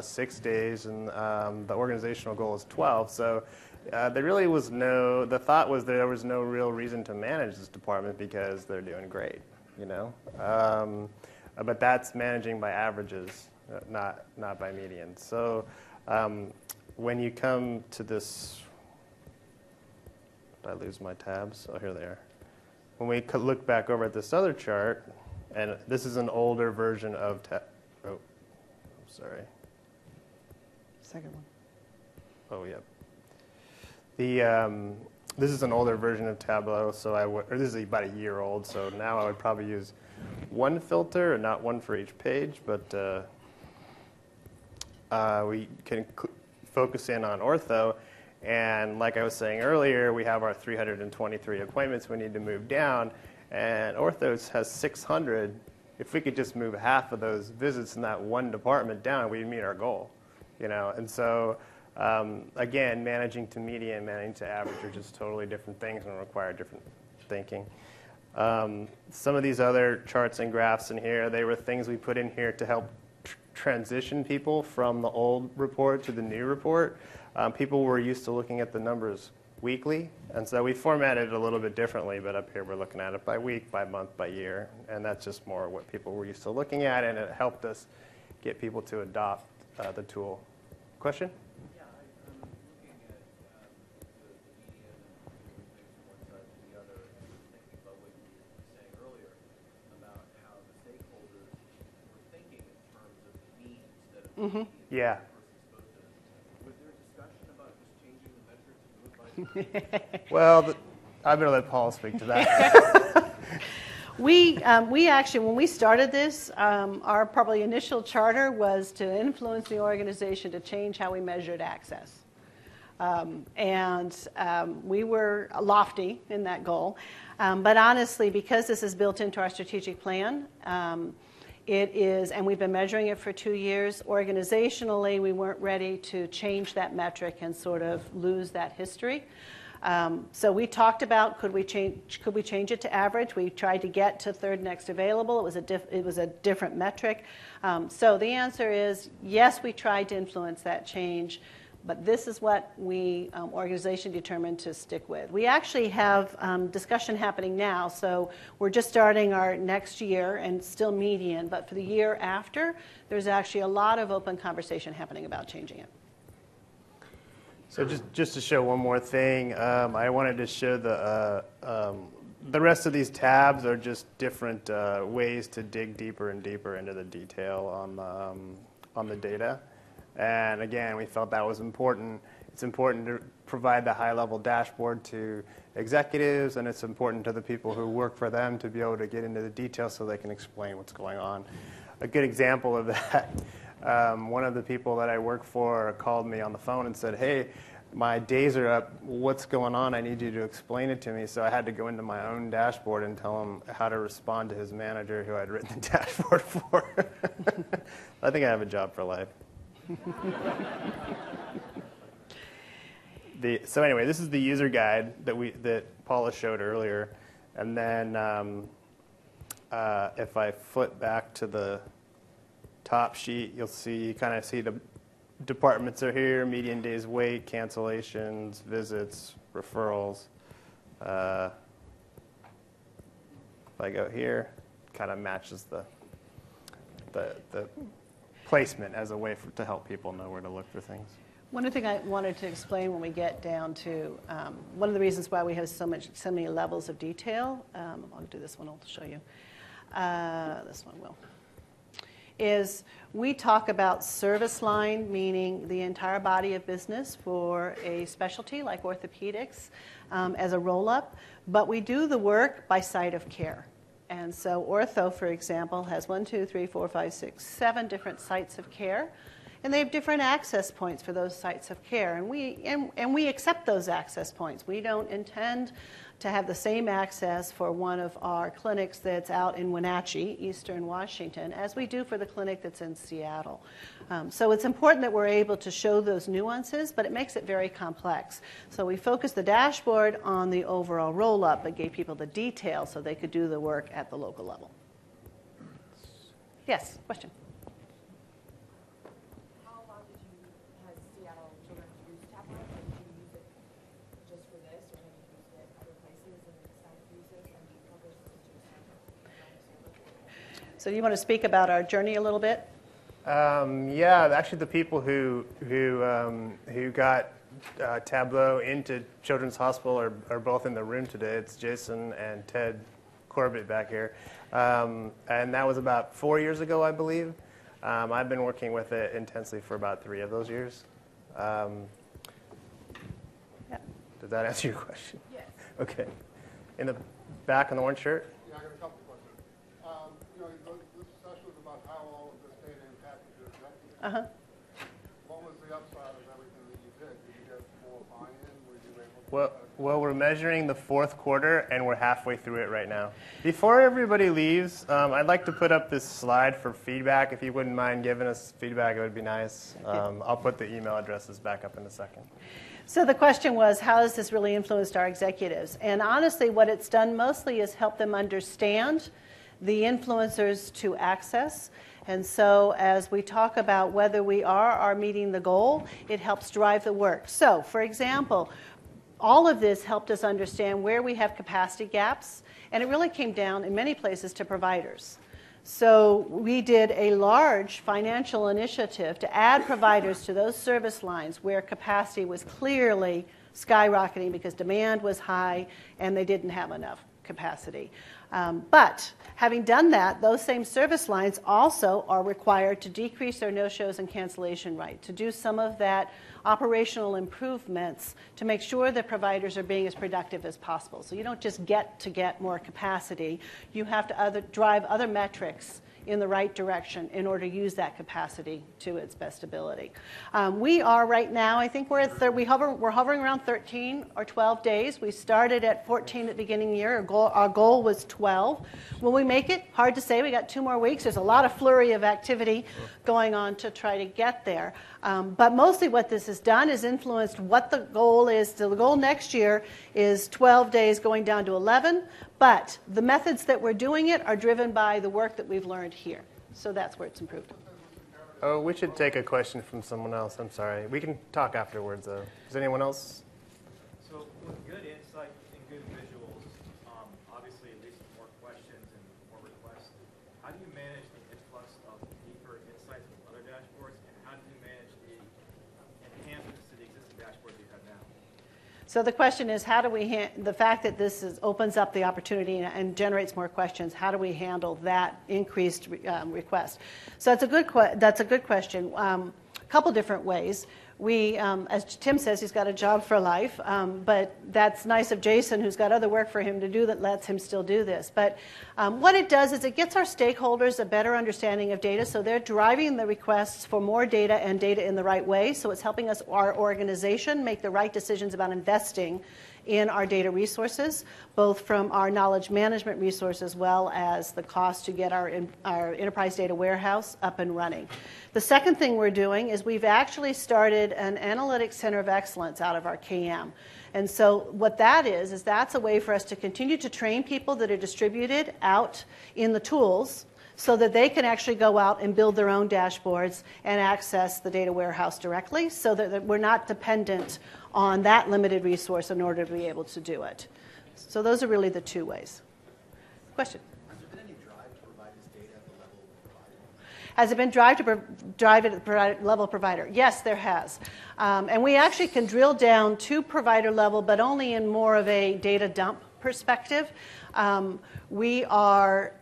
6 days, and the organizational goal is 12. So there really was the thought was there was no real reason to manage this department because they're doing great, you know. But that's managing by averages, not by medians. So when you come to this, did I lose my tabs? Oh, here they are. When we look back over at this other chart, and this is an older version of Second one. Oh, yeah. This is an older version of Tableau, so this is about a year old, so now I would probably use one filter and not one for each page, but we can focus in on ortho. And like I was saying earlier, we have our 323 appointments we need to move down, and orthos has 600. If we could just move half of those visits in that one department down, we'd meet our goal, you know. And so, again, managing to median, managing to average are just totally different things and require different thinking. Some of these other charts and graphs in here, they were things we put in here to help transition people from the old report to the new report. People were used to looking at the numbers weekly, and so we formatted it a little bit differently, but up here we're looking at it by week, by month, by year, and that's just more what people were used to looking at, and it helped us get people to adopt the tool. Question? Yeah, I'm looking at the median and moving things from one side to the other, and thinking about what you were saying earlier about how the stakeholders were thinking in terms of mean instead of median. Yeah. Well, I'm going to let Paul speak to that. We actually, when we started this, our probably initial charter was to influence the organization to change how we measured access. We were lofty in that goal. But honestly, because this is built into our strategic plan, it is, and we've been measuring it for 2 years. Organizationally, we weren't ready to change that metric and sort of lose that history. So we talked about could we change it to average. We tried to get to third next available. It was a different metric. So the answer is yes, we tried to influence that change. But this is what we, organization, determined to stick with. We actually have discussion happening now, so we're just starting our next year and still median, but for the year after, there's actually a lot of open conversation happening about changing it. So just to show one more thing, I wanted to show the rest of these tabs are just different ways to dig deeper and deeper into the detail on the data. And again, we felt that was important. It's important to provide the high-level dashboard to executives, and it's important to the people who work for them to be able to get into the details so they can explain what's going on. A good example of that, one of the people that I work for called me on the phone and said, hey, my days are up. What's going on? I need you to explain it to me. So I had to go into my own dashboard and tell him how to respond to his manager who I'd written the dashboard for. I think I have a job for life. So anyway, this is the user guide that Paula showed earlier, and then if I flip back to the top sheet, you'll see the departments are here: median days wait, cancellations, visits, referrals. If I go here, kind of matches the placement as a way to help people know where to look for things. One thing I wanted to explain when we get down to one of the reasons why we have so many levels of detail. I'll do this one. I'll show you. This one will. Is we talk about service line, meaning the entire body of business for a specialty like orthopedics as a roll-up, but we do the work by site of care. And so ortho, for example, has 1, 2, 3, 4, 5, 6, 7 different sites of care, and they have different access points for those sites of care, and we accept those access points. We don't intend to have the same access for one of our clinics that's out in Wenatchee, Eastern Washington, as we do for the clinic that's in Seattle. So it's important that we're able to show those nuances, but it makes it very complex. So we focus the dashboard on the overall roll-up, but gave people the details so they could do the work at the local level. Yes, question? How long has Seattle Children's used Tableau? Did you use it just for this, or have you used it other places and decided to use it, and do you publish it? So do you want to speak about our journey a little bit? Yeah, actually the people who got Tableau into Children's Hospital are both in the room today. It's Jason and Ted Corbett back here. And that was about 4 years ago, I believe. I've been working with it intensely for about 3 of those years. Yeah. Did that answer your question? Yes. Okay. In the back on the orange shirt? Yeah, I got a couple of questions. This session was about how all of this data impacted your executive. Uh-huh. What was the upside of everything that you did? Did you get more buy-in? Were you able to... Well, we're measuring the fourth quarter, and we're halfway through it right now. Before everybody leaves, I'd like to put up this slide for feedback. If you wouldn't mind giving us feedback, it would be nice. I'll put the email addresses back up in a second. So the question was, how has this really influenced our executives? And honestly, what it's done mostly is help them understand the influencers to access. And so as we talk about whether we are meeting the goal, it helps drive the work. So, for example, all of this helped us understand where we have capacity gaps, and it really came down in many places to providers. So we did a large financial initiative to add providers to those service lines where capacity was clearly skyrocketing because demand was high and they didn't have enough capacity. But having done that, those same service lines also are required to decrease their no-shows and cancellation rate, to do some of that operational improvements to make sure that providers are being as productive as possible. So you don't just get more capacity. You have to drive other metrics in the right direction in order to use that capacity to its best ability. We are right now, I think we're hovering around 13 or 12 days. We started at 14 at the beginning of the year. Our goal was 12. Will we make it? Hard to say. We got 2 more weeks. There's a lot of flurry of activity going on to try to get there. But mostly what this has done is influenced what the goal is. So the goal next year is 12 days going down to 11. But the methods that we're doing it are driven by the work that we've learned here. So that's where it's improved. Oh, we should take a question from someone else. I'm sorry. We can talk afterwards, though. Is anyone else? So with good insight and good visuals, obviously it leads to more questions and more requests. How do you manage the influx of deeper insights from other dashboards, and how do you manage the enhancements to the existing dashboards you have now? So the question is, how do we the fact that this opens up the opportunity and generates more questions, how do we handle that increased request? So that's a good question. A couple different ways. We, as Tim says, he's got a job for life, but that's nice of Jason, who's got other work for him to do that lets him still do this. But what it does is it gets our stakeholders a better understanding of data, so they're driving the requests for more data and data in the right way, so it's helping us, our organization, make the right decisions about investing in our data resources, both from our knowledge management resource as well as the cost to get our enterprise data warehouse up and running. The second thing we're doing is we've actually started an analytics center of excellence out of our KM. And so what that is that's a way for us to continue to train people that are distributed out in the tools so that they can actually go out and build their own dashboards and access the data warehouse directly so that we're not dependent on that limited resource in order to be able to do it. So those are really the 2 ways. Question? Has there been any drive to provide this data at the level provided? Has it been drive at the provider level provider? Yes, there has. And we actually can drill down to provider level, but only in more of a data dump perspective. We are,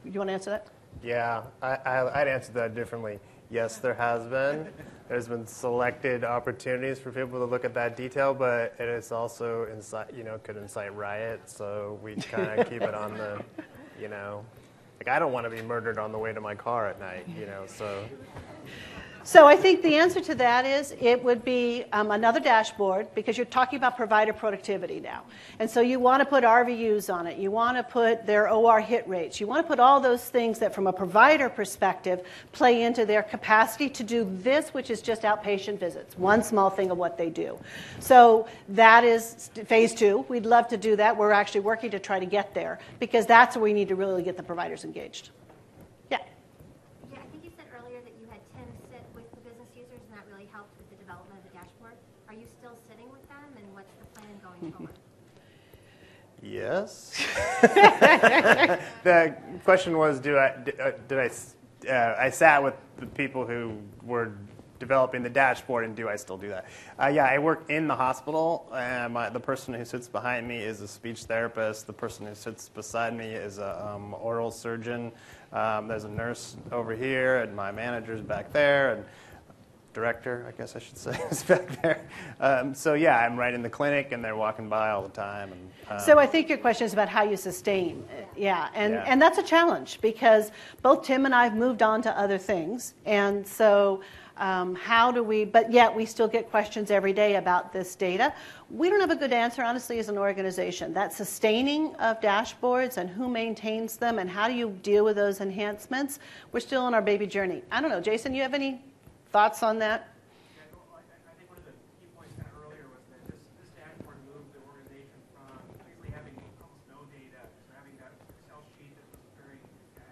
you want to answer that? Yeah, I'd answer that differently. Yes, there has been. There's been selected opportunities for people to look at that detail, but it is also could incite riot. So we kind of keep it on the, like I don't want to be murdered on the way to my car at night, so. So I think the answer to that is it would be another dashboard, because you're talking about provider productivity now. And so you want to put RVUs on it. You want to put their OR hit rates. You want to put all those things that from a provider perspective play into their capacity to do this, which is just outpatient visits, one small thing of what they do. So that is phase 2. We'd love to do that. We're actually working to try to get there, because that's where we need to really get the providers engaged. Yes. The question was, I sat with the people who were developing the dashboard, and do I still do that? Yeah, I work in the hospital, and the person who sits behind me is a speech therapist. The person who sits beside me is a oral surgeon. There's a nurse over here, and my manager's back there, and director, I guess I should say, is back there. So yeah, I'm right in the clinic, and they're walking by all the time. And, so I think your question is about how you sustain. And that's a challenge, because both Tim and I have moved on to other things. And so how do we, but yet we still get questions every day about this data. We don't have a good answer, honestly, as an organization. That sustaining of dashboards and who maintains them and how do you deal with those enhancements, we're still on our baby journey. I don't know, Jason, you have any thoughts on that? Yeah, well, I think one of the key points kind of earlier was that this dashboard moved the organization from basically having almost no data to having that Excel sheet that was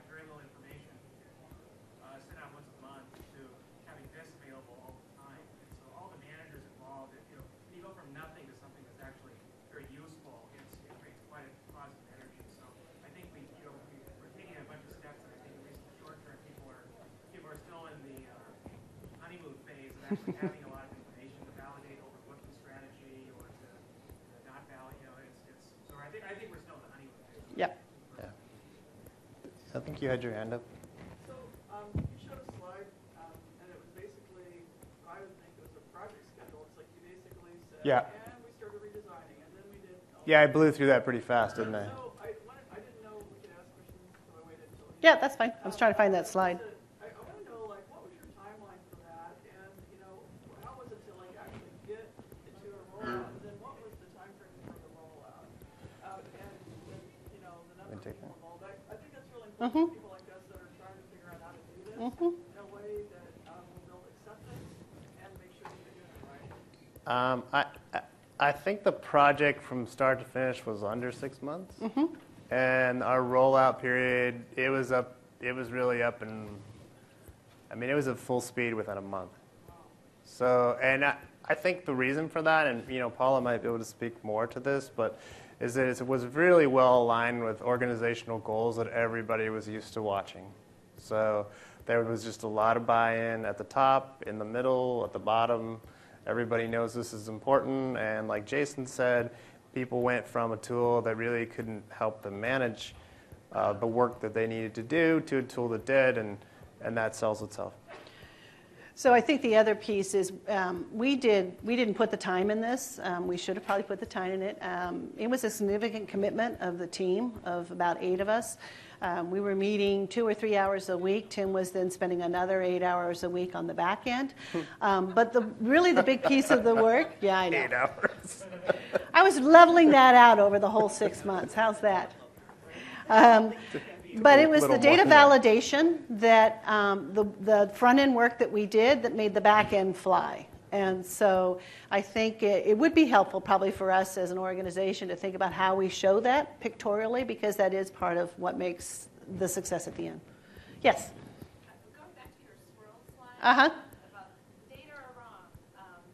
very little information sent out once a month to having this available all the time. And so all the managers involved, when you go from nothing to something that's actually very useful, it creates quite a positive energy. So I think we're taking a bunch of steps, and I think at least in the short term, people are still in the honeymoon phase of actually having a lot of information to validate over what's the strategy or to not validate. So I think we're still in the honeymoon phase. Yep. Yeah. I think you had your hand up. So you showed a slide, and it was basically, I would think it was a project schedule. It's like you basically said, and we started redesigning, and then we did. Yeah, I blew through that pretty fast, didn't I? So I didn't know if we could ask questions, so I waited until. Yeah, that's fine. I was trying to find that slide. I want to know, like, what was your timeline for that, and how was it to actually get into a rollout, and then what was the time frame for the rollout, and the number of people involved. I think that's really important for people like us that are trying to figure out how to do this in a way that will build acceptance and make sure that they're doing it right. I think the project from start to finish was under 6 months, and our rollout period, it was really up, and it was at full speed within a month. So, and I think the reason for that, and Paula might be able to speak more to this, but is that it was really well aligned with organizational goals that everybody was used to watching. So there was just a lot of buy-in at the top, in the middle, at the bottom. Everybody knows this is important, and like Jason said, people went from a tool that really couldn't help them manage the work that they needed to do to a tool that did, and that sells itself. So I think the other piece is we didn't put the time in this. We should have probably put the time in it. It was a significant commitment of the team of about 8 of us. We were meeting 2 or 3 hours a week. Tim was then spending another 8 hours a week on the back end. But really the big piece of the work, yeah, I know. 8 hours. I was leveling that out over the whole 6 months. How's that? But it was the data validation that the front-end work that we did that made the back-end fly. And so I think it would be helpful probably for us as an organization to think about how we show that pictorially, because that is part of what makes the success at the end. Yes? Going back to your swirl slide about data are wrong.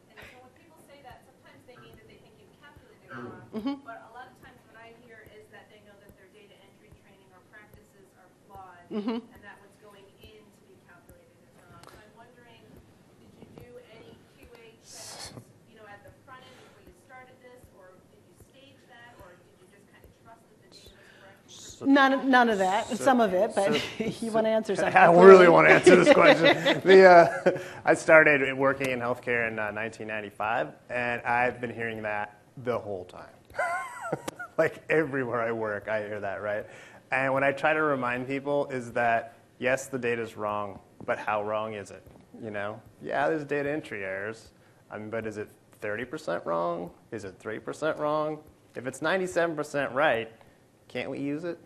And so when people say that, sometimes they mean that they think you've calculated it wrong. But a lot of times what I hear is that they know that their data entry training or practices are flawed, and that what's going in to be calculated None of that. Some of it, but you want to answer something. I really want to answer this question. I started working in healthcare in 1995, and I've been hearing that the whole time. Like everywhere I work, I hear that, right? And what I try to remind people is that, yes, the data's wrong, but how wrong is it? You know? Yeah, there's data entry errors, but is it 30% wrong? Is it 3% wrong? If it's 97% right, can't we use it?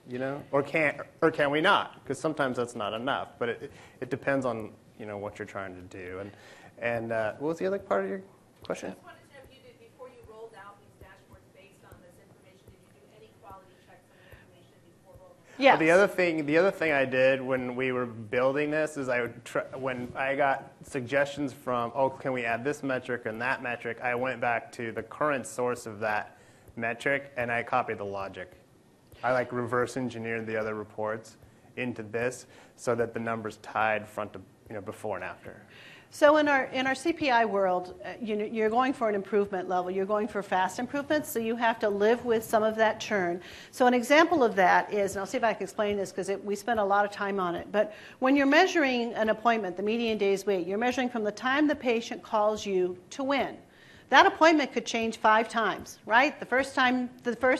You know? Or can we not? Because sometimes that's not enough. But it depends on, you know, what you're trying to do. And what was the other part of your question? I just wanted to know if you did, before you rolled out these dashboards based on this information, did you do any quality checks on the information before rolling it out? Yes. Well, the other thing I did when we were building this is when I got suggestions from, oh, can we add this metric and that metric, I went back to the current source of that metric and I copied the logic. I reverse engineered the other reports into this so that the numbers tied front to, you know, before and after. So in our CPI world, you're going for an improvement level. You're going for fast improvements, so you have to live with some of that churn. So an example of that is, and I'll see if I can explain this because we spent a lot of time on it, but when you're measuring an appointment, the median days wait, you're measuring from the time the patient calls you to when. That appointment could change 5 times, right? The first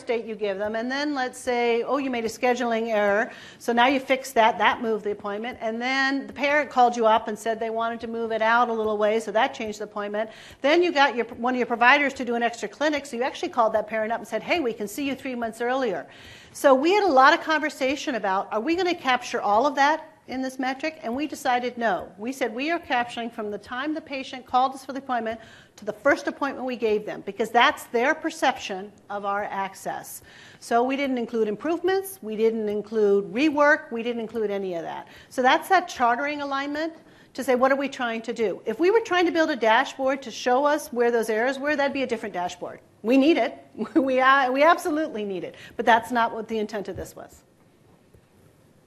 date you give them, and then let's say, oh, you made a scheduling error, so now you fixed that, that moved the appointment, and then the parent called you up and said they wanted to move it out a little way, so that changed the appointment. Then you got one of your providers to do an extra clinic, so you actually called that parent up and said, hey, we can see you 3 months earlier. So we had a lot of conversation about, are we going to capture all of that in this metric? And we decided no. We said we are capturing from the time the patient called us for the appointment to the first appointment we gave them, because that's their perception of our access. So we didn't include improvements, we didn't include rework, we didn't include any of that. So that's that chartering alignment to say, what are we trying to do? If we were trying to build a dashboard to show us where those errors were, that'd be a different dashboard. We need it. We absolutely need it. But that's not what the intent of this was.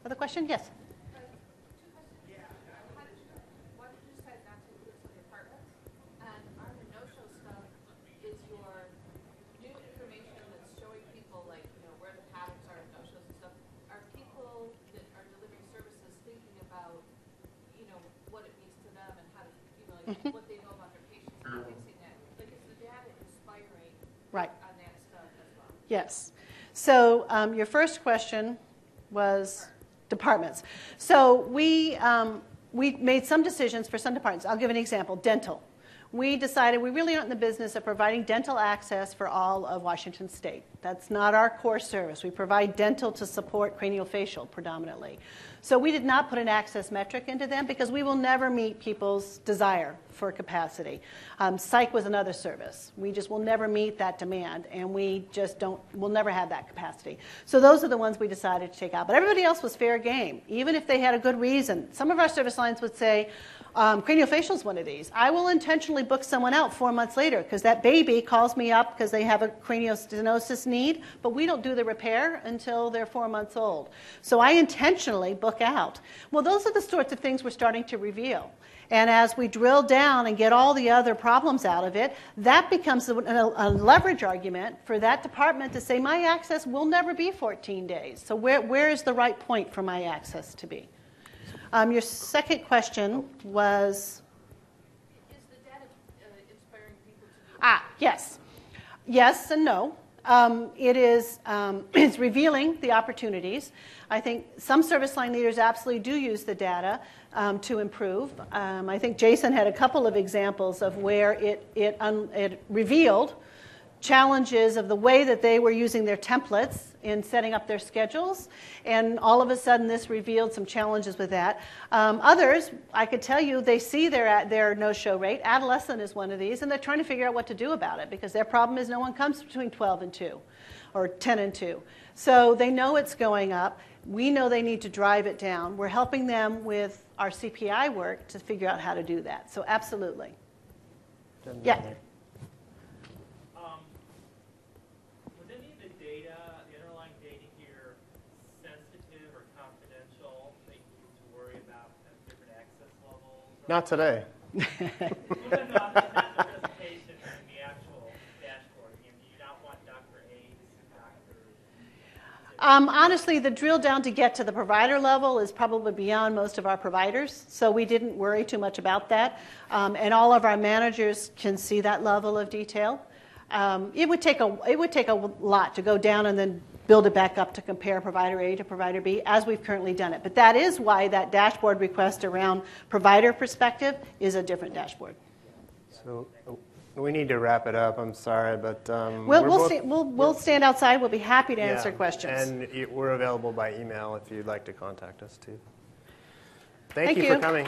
Other question? Yes. What they know about their patients and fixing that. Like, is the data inspiring right on that stuff as well? Yes. So your first question was departments. So we made some decisions for some departments. I'll give an example. Dental. We decided we really aren't in the business of providing dental access for all of Washington State. That's not our core service. We provide dental to support craniofacial predominantly. So we did not put an access metric into them because we will never meet people's desire for capacity. Psych was another service. We just will never meet that demand, and we'll never have that capacity. So those are the ones we decided to take out. But everybody else was fair game, even if they had a good reason. Some of our service lines would say, craniofacial is one of these. I will intentionally book someone out 4 months later because that baby calls me up because they have a craniostenosis need, but we don't do the repair until they're 4 months old. So I intentionally book out. Well, those are the sorts of things we're starting to reveal. And as we drill down and get all the other problems out of it, that becomes a leverage argument for that department to say, my access will never be 14 days. So where is the right point for my access to be? Your second question was? Is the data inspiring people to do yes. Yes and no. It is it's revealing the opportunities. I think some service line leaders absolutely do use the data to improve. I think Jason had a couple of examples of where it revealed challenges of the way that they were using their templates in setting up their schedules, and all of a sudden this revealed some challenges with that. Others, I could tell you, they see their no-show rate. Adolescent is one of these, and they're trying to figure out what to do about it because their problem is no one comes between 12 and 2 or 10 and 2. So they know it's going up. We know they need to drive it down. We're helping them with our CPI work to figure out how to do that. So absolutely. Yeah. Not today. Even not the presentation in the actual dashboard. Do you not want Dr. A to see doctors? Honestly, the drill down to get to the provider level is probably beyond most of our providers, so we didn't worry too much about that. And all of our managers can see that level of detail. It would take a lot to go down and then build it back up to compare provider A to provider B, as we've currently done it. But that is why that dashboard request around provider perspective is a different dashboard. So we need to wrap it up. I'm sorry, but We'll stand outside. We'll be happy to answer questions. And we're available by email if you'd like to contact us too. Thank you you. for coming.